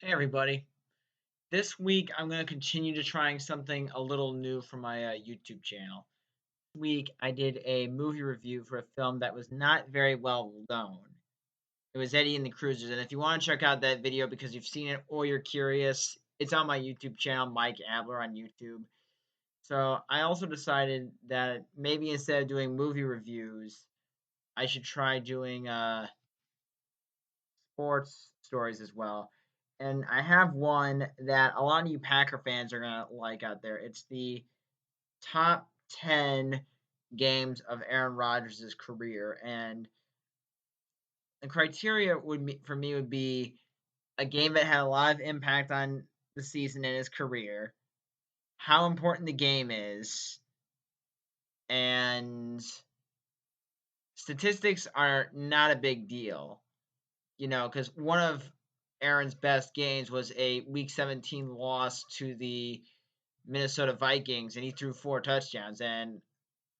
Hey everybody. This week I'm going to continue to trying something a little new for my YouTube channel. This week I did a movie review for a film that was not very well known. It was Eddie and the Cruisers, and if you want to check out that video because you've seen it or you're curious, it's on my YouTube channel, Mike Abler on YouTube. So I also decided that maybe instead of doing movie reviews, I should try doing sports stories as well. And I have one that a lot of you Packer fans are going to like out there. It's the top 10 games of Aaron Rodgers' career. And the criteria for me would be a game that had a lot of impact on the season and his career, how important the game is, and statistics are not a big deal. Because one of Aaron's best games was a Week 17 loss to the Minnesota Vikings, and he threw 4 touchdowns. And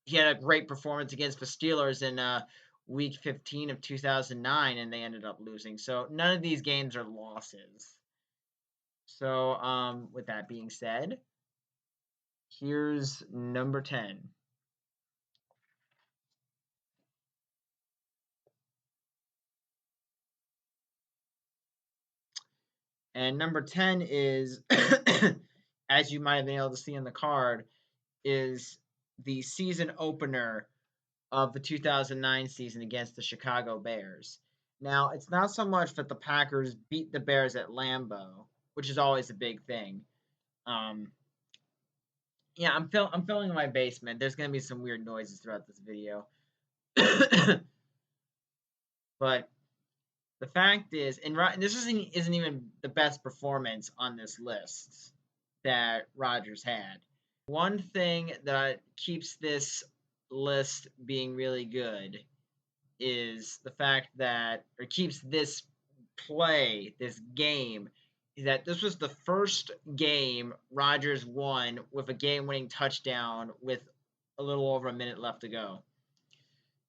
he had a great performance against the Steelers in Week 15 of 2009, and they ended up losing. So none of these games are losses. So with that being said, here's number 10. And number 10 is, as you might have been able to see on the card, is the season opener of the 2009 season against the Chicago Bears. Now, it's not so much that the Packers beat the Bears at Lambeau, which is always a big thing. Um, yeah, I'm filling in my basement. There's gonna be some weird noises throughout this video, but the fact is, and this isn't even the best performance on this list that Rodgers had. One thing that keeps this list being really good is the fact that, or keeps this this game, is that this was the first game Rodgers won with a game-winning touchdown with a little over a minute left to go.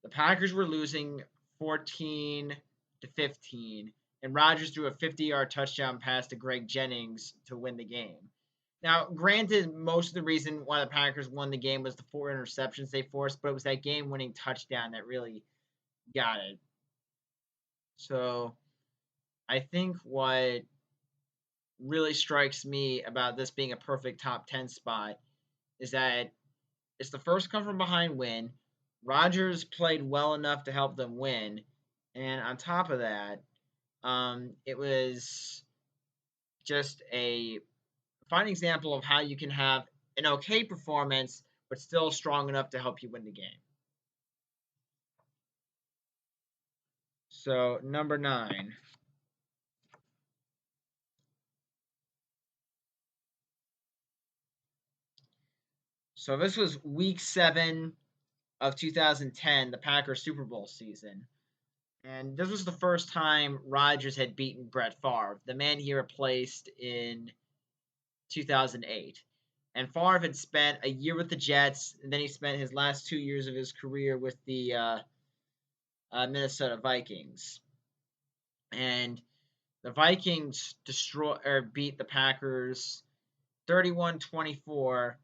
The Packers were losing 14-15, and Rodgers threw a 50-yard touchdown pass to Greg Jennings to win the game. Now, granted, most of the reason why the Packers won the game was the 4 interceptions they forced, but it was that game-winning touchdown that really got it. So I think what really strikes me about this being a perfect top 10 spot is that it's the first come from behind win. Rodgers played well enough to help them win. And on top of that, it was just a fine example of how you can have an okay performance, but still strong enough to help you win the game. So, number 9. So, this was week 7 of 2010, the Packers Super Bowl season. And this was the first time Rodgers had beaten Brett Favre, the man he replaced in 2008. And Favre had spent a year with the Jets, and then he spent his last 2 years of his career with the Minnesota Vikings. And the Vikings beat the Packers 31-24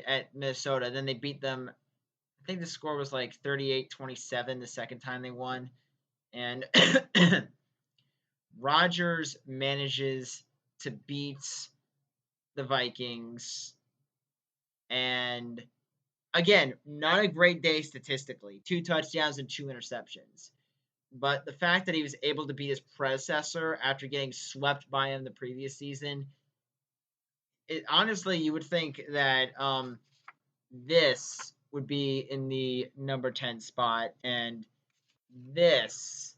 at Minnesota. Then they beat them. I think the score was like 38-27 the second time they won. And Rodgers manages to beat the Vikings. And again, not a great day statistically. 2 touchdowns and 2 interceptions. But the fact that he was able to beat his predecessor after getting swept by him the previous season, honestly, you would think that this would be in the number 10 spot, and this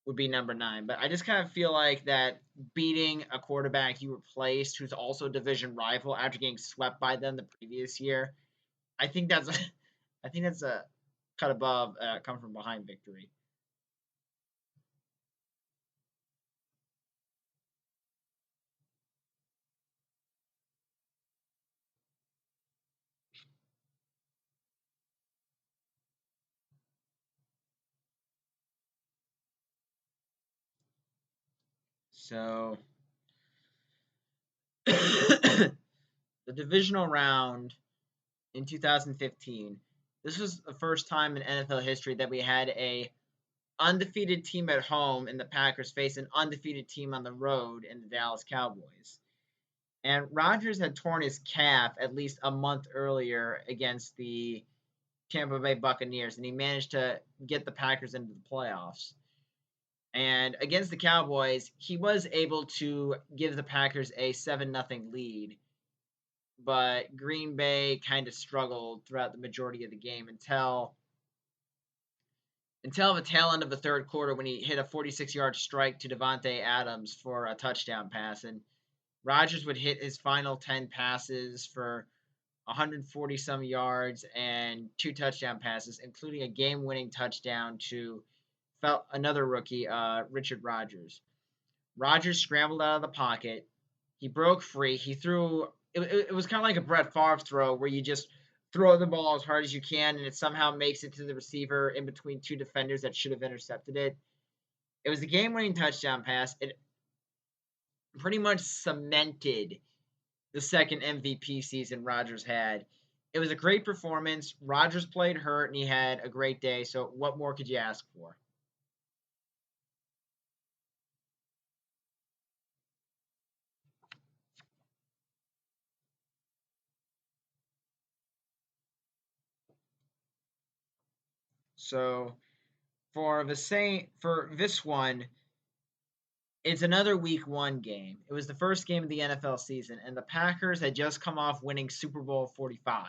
would be number 9. But I just kind of feel like that beating a quarterback you replaced, who's also a division rival, after getting swept by them the previous year, I think that's a cut above come from behind victory. So the divisional round in 2015. This was the first time in NFL history that we had a undefeated team at home in the Packers face an undefeated team on the road in the Dallas Cowboys. And Rodgers had torn his calf at least a month earlier against the Tampa Bay Buccaneers, and he managed to get the Packers into the playoffs. And against the Cowboys, he was able to give the Packers a 7-0 lead, but Green Bay kind of struggled throughout the majority of the game until the tail end of the third quarter when he hit a 46-yard strike to Devontae Adams for a touchdown pass. And Rodgers would hit his final 10 passes for 140 some yards and 2 touchdown passes, including a game-winning touchdown to another rookie, Richard Rodgers. Rodgers scrambled out of the pocket. He broke free. He threw. It was kind of like a Brett Favre throw where you just throw the ball as hard as you can and it somehow makes it to the receiver in between two defenders that should have intercepted it. It was a game-winning touchdown pass. It pretty much cemented the second MVP season Rodgers had. It was a great performance. Rodgers played hurt and he had a great day. So what more could you ask for? So for this one, it's another week one game. It was the first game of the NFL season, and the Packers had just come off winning Super Bowl 45.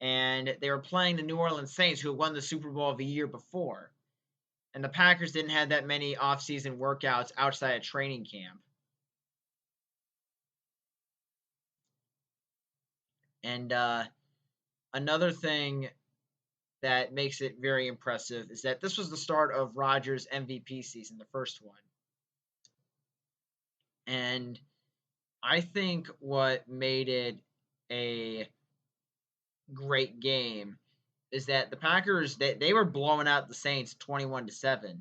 And they were playing the New Orleans Saints, who had won the Super Bowl the year before. And the Packers didn't have that many off-season workouts outside of training camp. And another thing that makes it very impressive is that this was the start of Rodgers' MVP season, the first one. And I think what made it a great game is that the Packers they were blowing out the Saints 21-7,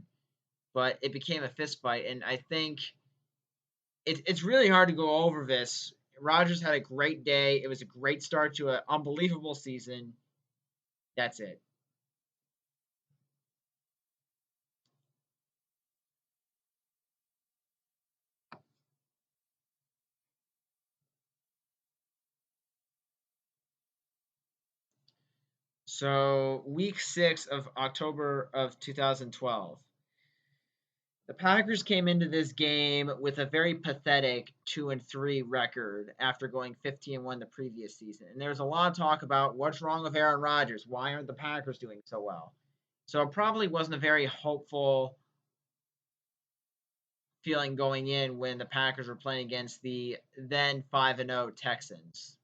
but it became a fist fight, and I think it's really hard to go over this. Rodgers had a great day. It was a great start to an unbelievable season. That's it. So week 6 of October of 2012. The Packers came into this game with a very pathetic 2-3 record after going 50-1 the previous season. And there's a lot of talk about what's wrong with Aaron Rodgers. Why aren't the Packers doing so well? So it probably wasn't a very hopeful feeling going in when the Packers were playing against the then 5-0 Texans,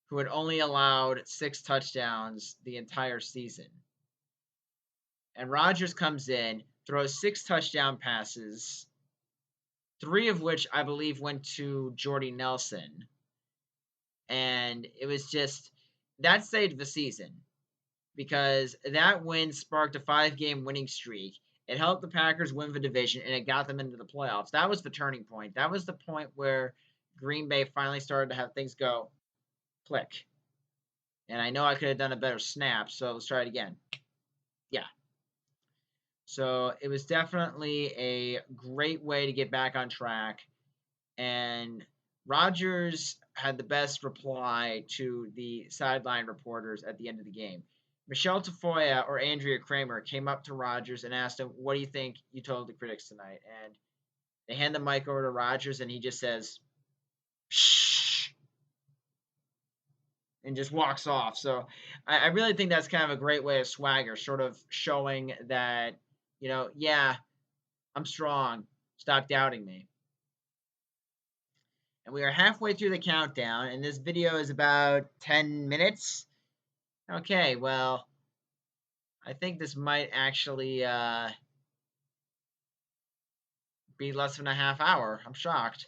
who had only allowed 6 touchdowns the entire season. And Rodgers comes in, throws 6 touchdown passes, 3 of which I believe went to Jordy Nelson. And it was just that saved the season because that win sparked a 5-game winning streak. It helped the Packers win the division and it got them into the playoffs. That was the turning point. That was the point where Green Bay finally started to have things go click. And I know I could have done a better snap, so let's try it again. Yeah. So it was definitely a great way to get back on track. And Rodgers had the best reply to the sideline reporters at the end of the game. Michelle Tafoya or Andrea Kramer came up to Rodgers and asked him, "What do you think you told the critics tonight?" And they hand the mic over to Rodgers, and he just says, "Shh," and just walks off. So I really think that's kind of a great way of swagger, sort of showing that, yeah, I'm strong. Stop doubting me. And we are halfway through the countdown, and this video is about 10 minutes. Okay, well, I think this might actually be less than a half hour. I'm shocked.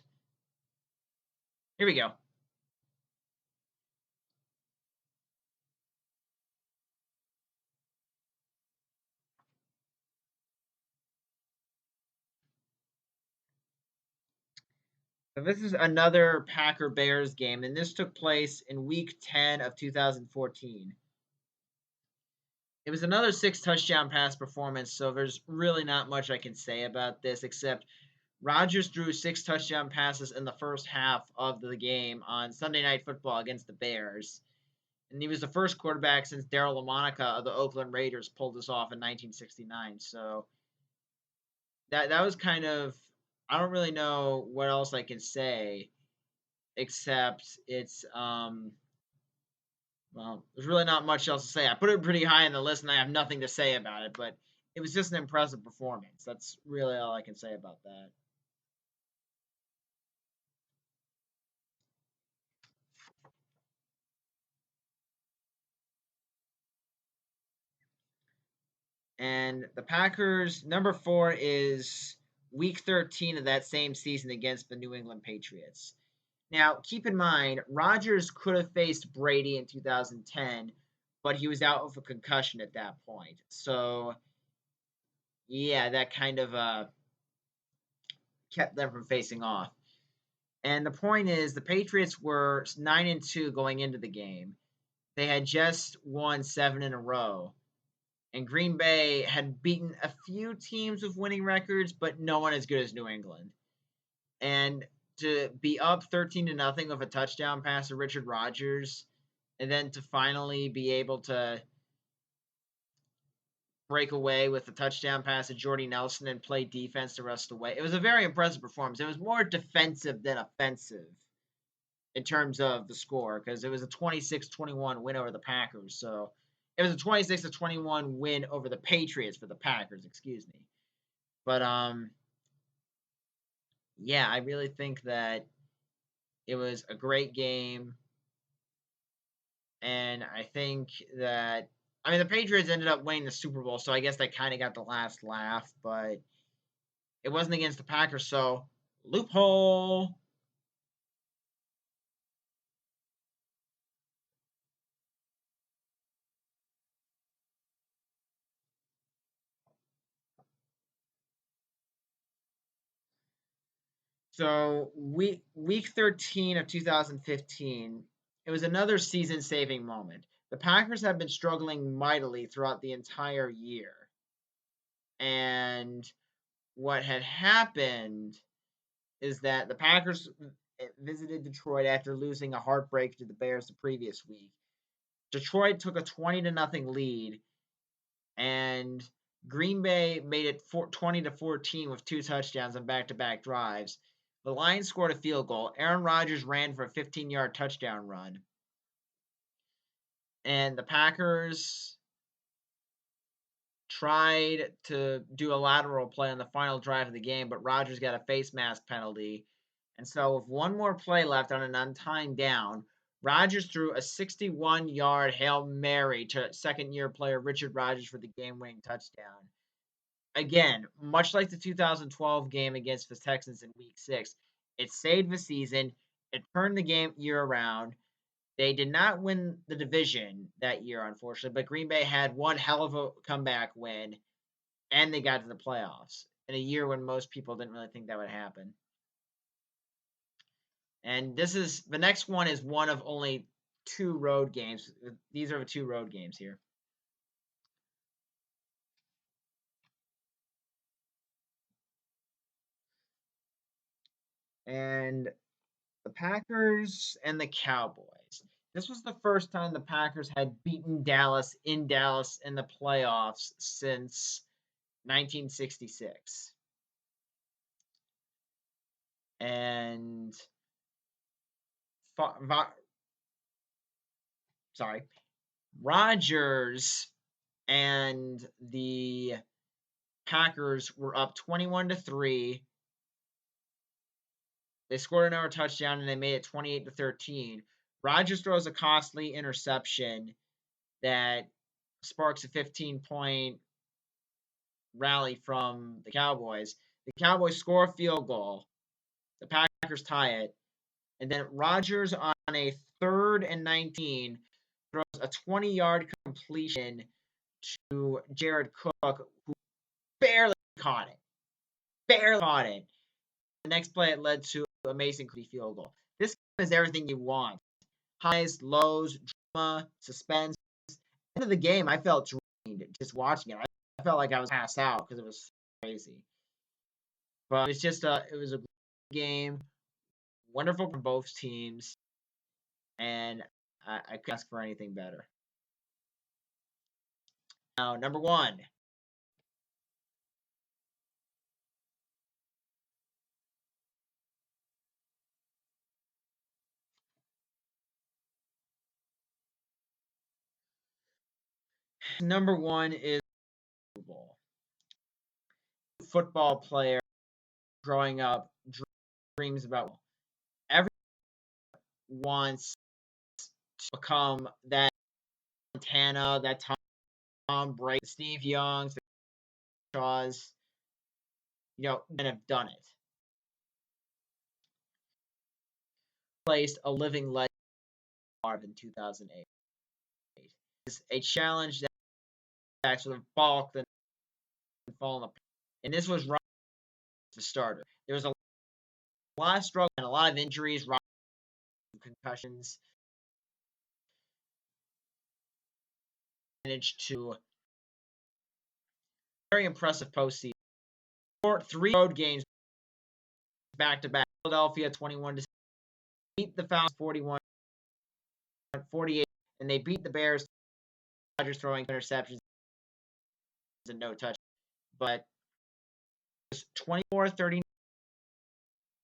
Here we go. So this is another Packer Bears game, and this took place in Week 10 of 2014. It was another six touchdown pass performance, so there's really not much I can say about this except Rodgers threw six touchdown passes in the first half of the game on Sunday Night Football against the Bears. And he was the first quarterback since Darryl LaMonica of the Oakland Raiders pulled this off in 1969. So that was kind of, I don't really know what else I can say except it's well, there's really not much else to say. I put it pretty high on the list and I have nothing to say about it, but it was just an impressive performance. That's really all I can say about that. And the Packers, number 4 is week 13 of that same season against the New England Patriots. Now, keep in mind, Rodgers could have faced Brady in 2010, but he was out with a concussion at that point. So, yeah, that kind of kept them from facing off. And the point is, the Patriots were 9-2 going into the game. They had just won 7 in a row. And Green Bay had beaten a few teams with winning records, but no one as good as New England. And to be up 13 to nothing with a touchdown pass to Richard Rodgers, and then to finally be able to break away with a touchdown pass to Jordy Nelson and play defense the rest of the way. It was a very impressive performance. It was more defensive than offensive in terms of the score because it was a 26-21 win over the Packers. So it was a 26-21 win over the Patriots for the Packers, excuse me. But yeah, I really think that it was a great game, and I think that the Patriots ended up winning the Super Bowl, so I guess they kind of got the last laugh, but it wasn't against the Packers, so loophole. So week 13 of 2015, it was another season-saving moment. The Packers have been struggling mightily throughout the entire year. And what had happened is that the Packers visited Detroit after losing a heartbreak to the Bears the previous week. Detroit took a 20 to nothing lead, and Green Bay made it 20 to 14 with two touchdowns on back-to-back drives. The Lions scored a field goal. Aaron Rodgers ran for a 15-yard touchdown run. And the Packers tried to do a lateral play on the final drive of the game, but Rodgers got a face mask penalty. And so, with one more play left on an untimed down, Rodgers threw a 61-yard Hail Mary to second-year player Richard Rodgers for the game-winning touchdown. Again, much like the 2012 game against the Texans in Week 6, it saved the season. It turned the game year around. They did not win the division that year, unfortunately, but Green Bay had one hell of a comeback win, and they got to the playoffs in a year when most people didn't really think that would happen. And this is the next one is one of only two road games. These are the two road games here. And the Packers and the Cowboys. This was the first time the Packers had beaten Dallas in the playoffs since 1966. And sorry, Rodgers and the Packers were up 21-3. They scored another touchdown and they made it 28-13. Rodgers throws a costly interception that sparks a 15-point rally from the Cowboys. The Cowboys score a field goal. The Packers tie it. And then Rodgers on a 3rd and 19 throws a 20-yard completion to Jared Cook, who barely caught it. Barely caught it. The next play it led to amazing field goal. This game is everything you want. Highs, lows, drama, suspense. At the end of the game, I felt drained just watching it. I felt like I was passed out because it was crazy. But it was a game, wonderful for both teams, and I couldn't ask for anything better. Now, number one. Number one is Super Bowl. Football player growing up dreams about everyone wants to become that Montana, that Tom Brady, Steve Youngs, the Shaws, and have done it. Placed a living legend in 2008. It's a challenge that sort of balked and fallen apart. And this was the starter. There was a lot of struggle and a lot of injuries, concussions. Managed to very impressive postseason. Three road games back to back. Philadelphia 21 to beat the Falcons 41-48, and they beat the Bears. Rodgers throwing interceptions and no touch, but it was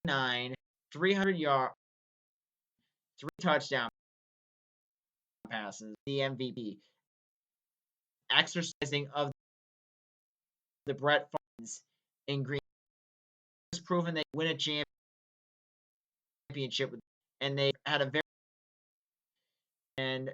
24-39, 300 yards, 3 touchdown passes. The MVP, exercising of the Brett Favre in Green, has proven they win a championship, and they had a very and